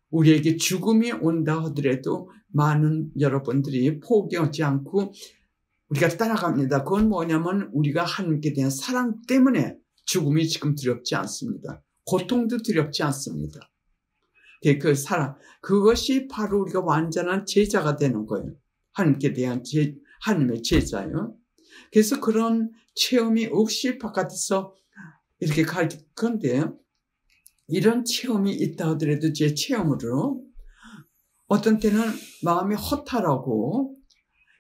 우리에게 죽음이 온다 하더라도 많은 여러분들이 포기하지 않고 우리가 따라갑니다. 그건 뭐냐면 우리가 하나님께 대한 사랑 때문에 죽음이 지금 두렵지 않습니다. 고통도 두렵지 않습니다. 그 사랑, 그것이 바로 우리가 완전한 제자가 되는 거예요. 하나님께 대한 하나님의 제자예요. 그래서 그런 체험이 없이 바깥에서 이렇게 갈 건데 이런 체험이 있다 하더라도 제 체험으로 어떤 때는 마음이 허탈하고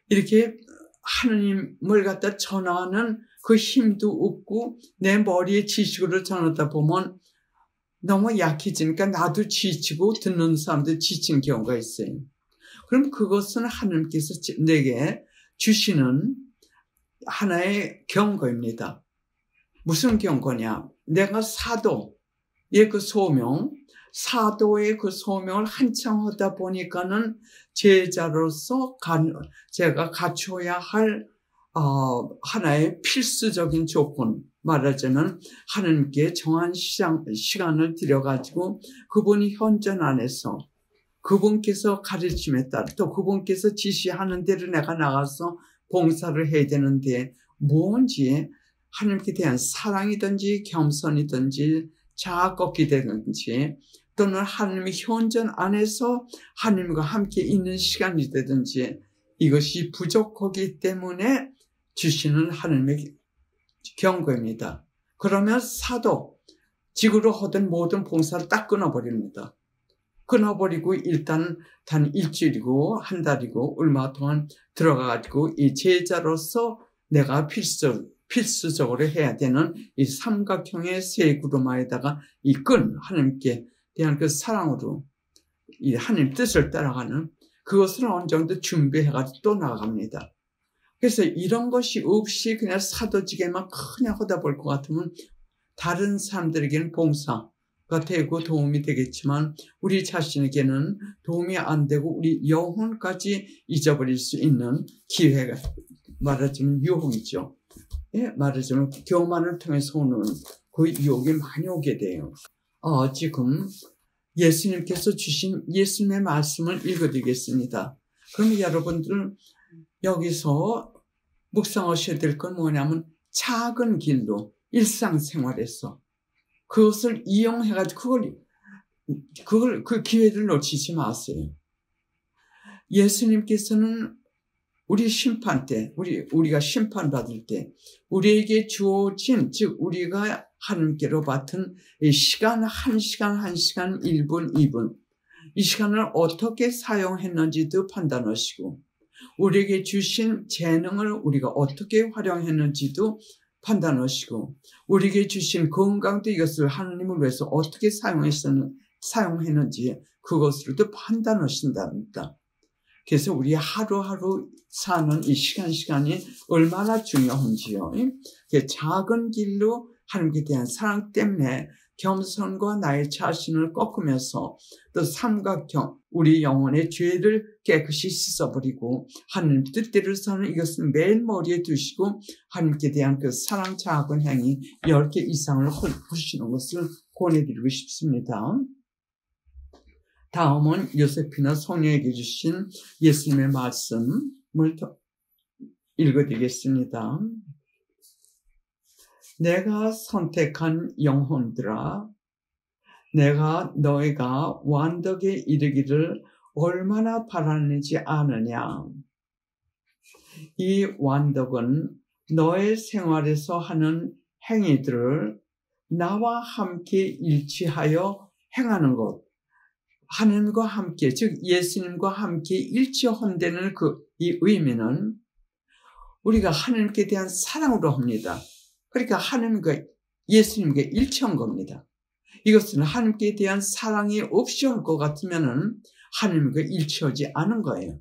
이렇게 하나님을 갖다 전하는 그 힘도 없고 내 머리에 지식으로 전하다 보면 너무 약해지니까 나도 지치고 듣는 사람도 지친 경우가 있어요. 그럼 그것은 하나님께서 내게 주시는 하나의 경고입니다. 무슨 경고냐? 내가 사도의 그 사도의 그 소명을 한창 하다 보니까는 제자로서 제가 갖춰야 할 하나의 필수적인 조건, 말하자면 하나님께 정한 시간을 들여가지고 그분이 현존 안에서 그분께서 가르침에 따라 또 그분께서 지시하는 대로 내가 나가서 봉사를 해야 되는데 뭔지 하나님께 대한 사랑이든지 겸손이든지 자아 꺾기든지 또는 하나님의 현존 안에서 하나님과 함께 있는 시간이 되든지 이것이 부족하기 때문에 주시는 하나님의 경고입니다. 그러면 사도 지구로 하던 모든 봉사를 딱 끊어버립니다. 끊어버리고 일단 단 일주일이고 한 달이고 얼마 동안 들어가가지고 이 제자로서 내가 필수적으로 해야 되는 이 삼각형의 세 구루마에다가 이 끈, 하나님께 대한 그 사랑으로 이 하나님 뜻을 따라가는 그것을 어느 정도 준비해가지고 또 나갑니다. 그래서 이런 것이 없이 그냥 사도직에만 그냥 하다 볼 것 같으면 다른 사람들에게는 봉사가 되고 도움이 되겠지만 우리 자신에게는 도움이 안 되고 우리 영혼까지 잊어버릴 수 있는 기회가 말하자면 유혹이죠. 예, 말하자면 교만을 통해서 오는 그 유혹이 많이 오게 돼요. 지금 예수님께서 주신 예수님의 말씀을 읽어드리겠습니다. 그럼 여러분들 여기서 묵상하셔야 될 건 뭐냐면 작은 길로 일상생활에서 그것을 이용해가지고 그 기회를 놓치지 마세요. 예수님께서는 우리 심판 때, 우리가 심판받을 때, 우리에게 주어진, 즉, 우리가 하나님께로 맡은 이 시간, 1시간, 1분, 2분, 이 시간을 어떻게 사용했는지도 판단하시고, 우리에게 주신 재능을 우리가 어떻게 활용했는지도 판단하시고, 우리에게 주신 건강도 이것을 하나님을 위해서 어떻게 사용했는지 그것으로도 판단하신답니다. 그래서 우리 하루하루 사는 이 시간이 얼마나 중요한지요. 작은 길로 하나님께 대한 사랑 때문에 겸손과 나의 자신을 꺾으면서 또 삼각형, 우리 영혼의 죄를 깨끗이 씻어버리고 하나님 뜻대로 사는 이것을 매일 머리에 두시고 하나님께 대한 그 사랑 작은 행위 10개 이상을 하시는 것을 권해드리고 싶습니다. 다음은 요세피나 성령에게 주신 예수님의 말씀을 읽어드리겠습니다. 내가 선택한 영혼들아, 내가 너희가 완덕에 이르기를 얼마나 바라는지 아느냐. 이 완덕은 너의 생활에서 하는 행위들을 나와 함께 일치하여 행하는 것. 하나님과 함께, 즉 예수님과 함께 일치한다는 이 의미는 우리가 하나님께 대한 사랑으로 합니다. 그러니까 하나님과 예수님께 일치한 겁니다. 이것은 하나님께 대한 사랑이 없이 할 것 같으면은 하나님과 일치하지 않은 거예요.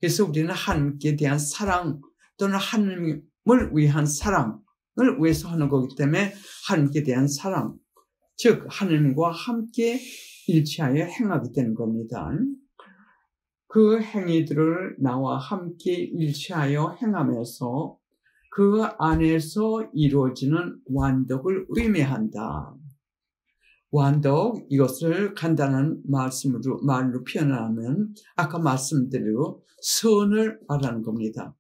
그래서 우리는 하나님께 대한 사랑 또는 하나님을 위한 사랑을 위해서 하는 거기 때문에 하나님께 대한 사랑, 즉 하나님과 함께 일치하여 행하게 되는 겁니다. 그 행위들을 나와 함께 일치하여 행하면서 그 안에서 이루어지는 완덕을 의미한다. 완덕, 이것을 간단한 말로 표현하면 아까 말씀대로 선을 말하는 겁니다.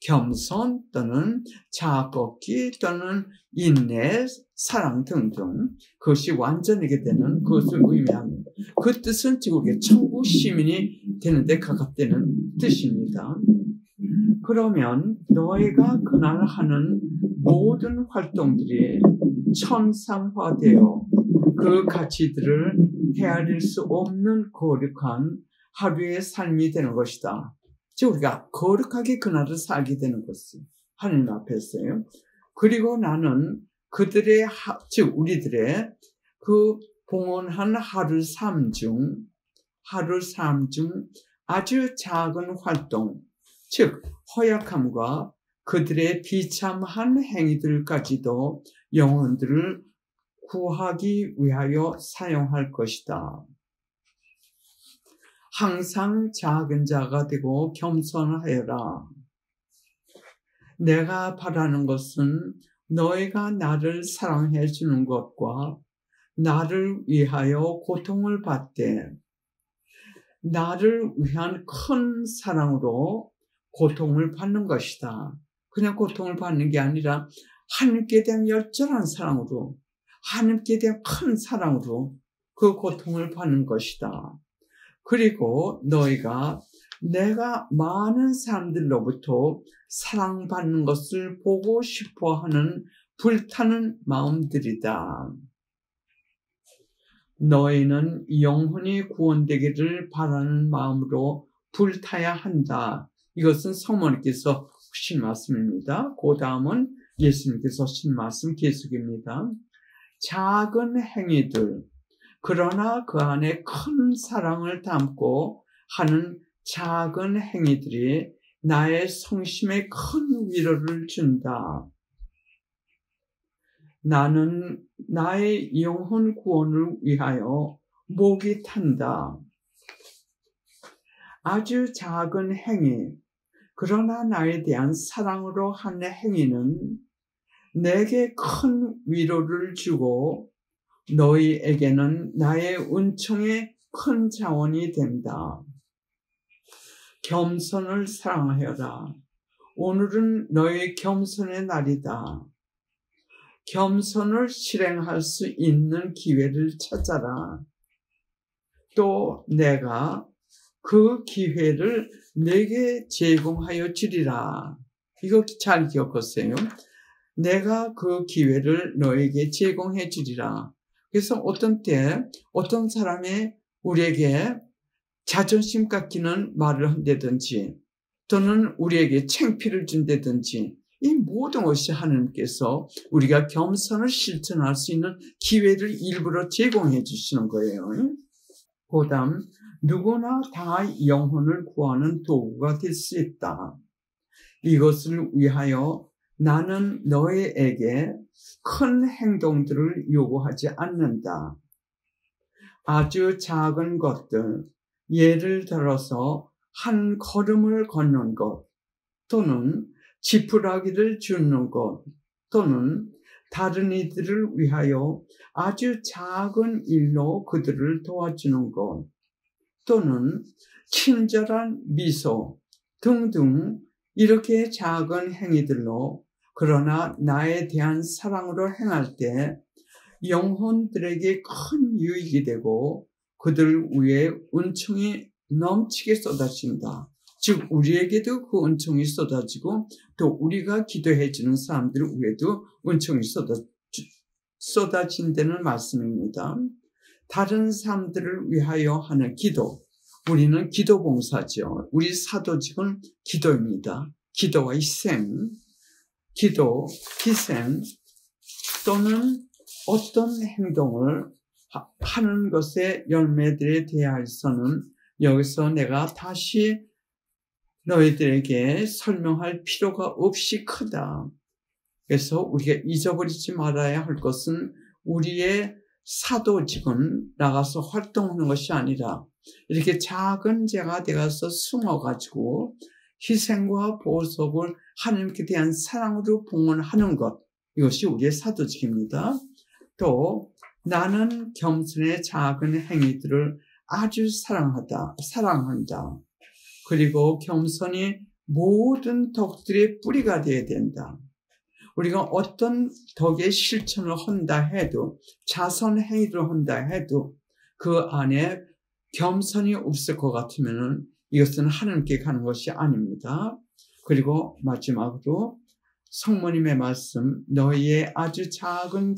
겸손 또는 자아꺾기 또는 인내, 사랑 등등 그것이 완전하게 되는 그것을 의미합니다. 그 뜻은 지금 우리가 천국 시민이 되는 데 가깝다는 뜻입니다. 그러면 너희가 그날 하는 모든 활동들이 천상화되어 그 가치들을 헤아릴 수 없는 거룩한 하루의 삶이 되는 것이다. 즉 우리가 거룩하게 그날을 살게 되는 것을 하나님 앞에서요. 그리고 나는 그들의 즉 우리들의 그 봉헌한 하루 삶 중 아주 작은 활동, 즉 허약함과 그들의 비참한 행위들까지도 영혼들을 구하기 위하여 사용할 것이다. 항상 작은 자가 되고 겸손하여라. 내가 바라는 것은 너희가 나를 사랑해 주는 것과 나를 위하여 고통을 받되 나를 위한 큰 사랑으로 고통을 받는 것이다. 그냥 고통을 받는 게 아니라 하나님께 대한 열정한 사랑으로, 하나님께 대한 큰 사랑으로 그 고통을 받는 것이다. 그리고 너희가 내가 많은 사람들로부터 사랑받는 것을 보고 싶어하는 불타는 마음들이다. 너희는 영혼이 구원되기를 바라는 마음으로 불타야 한다. 이것은 성모님께서 하신 말씀입니다. 그 다음은 예수님께서 하신 말씀 계속입니다. 작은 행위들, 그러나 그 안에 큰 사랑을 담고 하는 작은 행위들이 나의 성심에 큰 위로를 준다. 나는 나의 영혼 구원을 위하여 목이 탄다. 아주 작은 행위, 그러나 나에 대한 사랑으로 하는 행위는 내게 큰 위로를 주고 너희에게는 나의 은총의 큰 자원이 된다. 겸손을 사랑하여라. 오늘은 너희 겸손의 날이다. 겸손을 실행할 수 있는 기회를 찾아라. 또 내가 그 기회를 내게 제공하여 주리라. 이거 잘 기억하세요. 내가 그 기회를 너에게 제공해 주리라. 그래서 어떤 때 어떤 사람이 우리에게 자존심 깎이는 말을 한다든지 또는 우리에게 창피를 준다든지 이 모든 것이 하나님께서 우리가 겸손을 실천할 수 있는 기회를 일부러 제공해 주시는 거예요. 그 다음 누구나 다 영혼을 구하는 도구가 될 수 있다. 이것을 위하여 나는 너희에게 큰 행동들을 요구하지 않는다. 아주 작은 것들, 예를 들어서 한 걸음을 걷는 것, 또는 지푸라기를 주는 것, 또는 다른 이들을 위하여 아주 작은 일로 그들을 도와주는 것, 또는 친절한 미소 등등 이렇게 작은 행위들로 그러나 나에 대한 사랑으로 행할 때 영혼들에게 큰 유익이 되고 그들 위에 은총이 넘치게 쏟아진다. 즉 우리에게도 그 은총이 쏟아지고 또 우리가 기도해 주는 사람들 위에도 은총이 쏟아진다는 말씀입니다. 다른 사람들을 위하여 하는 기도, 우리는 기도 봉사죠. 우리 사도직은 기도입니다. 기도와 희생, 기도, 희생 또는 어떤 행동을 하는 것의 열매들에 대해서는 여기서 내가 다시 너희들에게 설명할 필요가 없이 크다. 그래서 우리가 잊어버리지 말아야 할 것은 우리의 사도직은 나가서 활동하는 것이 아니라 이렇게 작은 자가 되어서 숨어가지고 희생과 보석을 하나님께 대한 사랑으로 봉헌하는 것, 이것이 우리의 사도직입니다. 또 나는 겸손의 작은 행위들을 아주 사랑한다. 그리고 겸손이 모든 덕들의 뿌리가 되어야 된다. 우리가 어떤 덕의 실천을 한다 해도, 자선 행위를 한다 해도 그 안에 겸손이 없을 것 같으면 이것은 하나님께 가는 것이 아닙니다. 그리고 마지막으로 성모님의 말씀, 너희의 아주 작은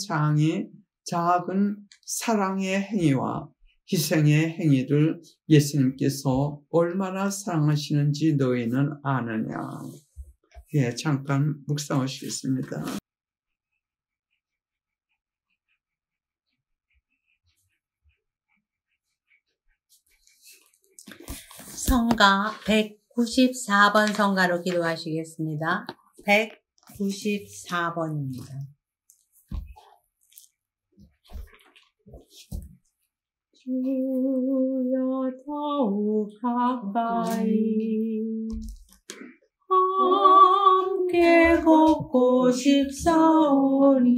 작은 사랑의 행위와 희생의 행위를 예수님께서 얼마나 사랑하시는지 너희는 아느냐. 예, 잠깐 묵상하시겠습니다. 성가 194번 성가로 기도하시겠습니다. 194번입니다. 주여 더욱 가까이 함께 걷고 싶사오니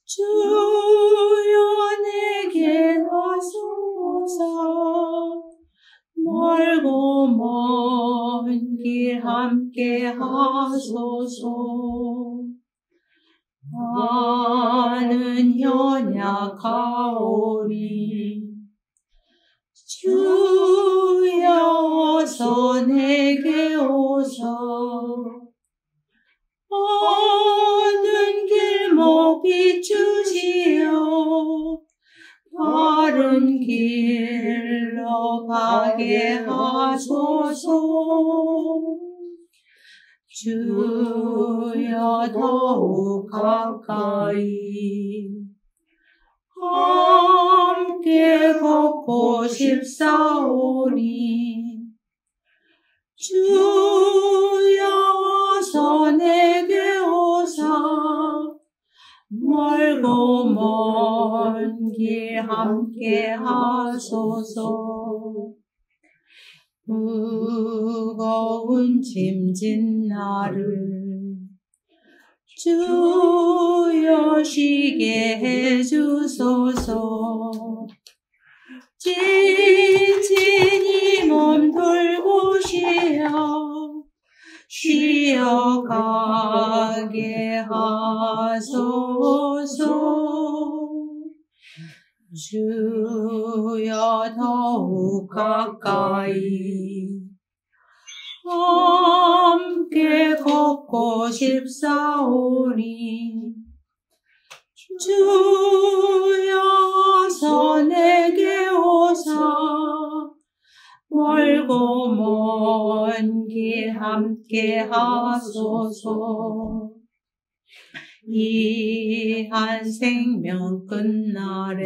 주여 내게 나서서 멀고 먼 길 함께 하소서. 나는 연약하오니 주여 어서 내게 오소. 어두운 길목 비추시오. 바른 길로 가게 하소서. 주여 더욱 가까이 함께 걷고 싶사오니 주여 어서 내게 오사. 멀고 먼 길 함께 하소서. 무거운 짐진 나를 주여 쉬게 해주소서. 지친 이 몸 돌보시어 쉬어가게 하소서. 주여 더욱 가까이 함께 걷고 싶사오니 주여 어서 내게 오사. 멀고 먼 길 함께 하소서. 이 한 생명 끝날에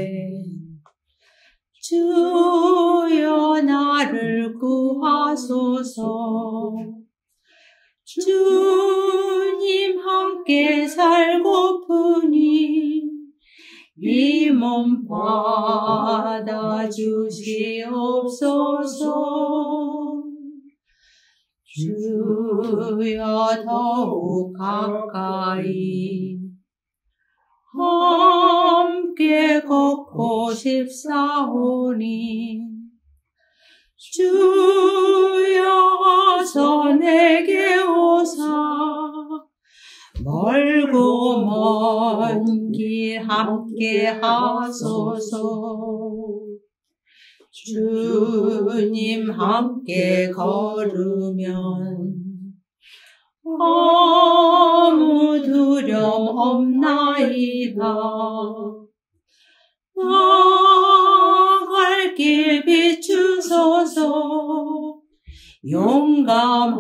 주여 나를 구하소서. 주님 함께 살고프니 이 몸 받아주시옵소서. 주여 더욱 가까이 함께 걷고 싶사오니 주여 어서 내게 오사. 멀고 먼 길 함께 하소서. 주님 함께 걸으면 아무 두려움 없나이다. 나갈 길 비추소서.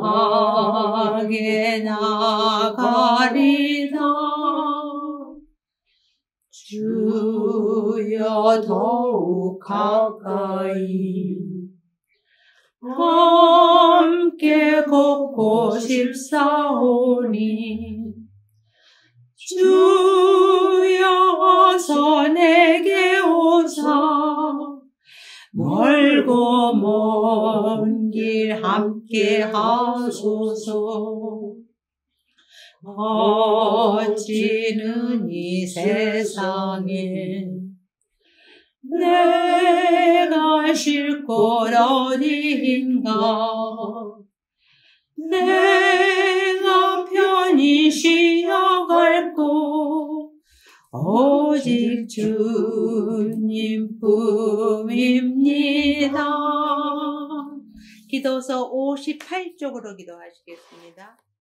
용감하게 나가리다. 주여 더욱 가까이 함께 걷고 싶사오니 주여 어서 내게 오사. 멀고 먼 길 함께 하소서. 어찌는 이 세상에 내가 쉴 곳 어디인가. 내가 편히 쉬어갈 곳 오직 주님 품입니다. 기도서 58쪽으로 기도하시겠습니다.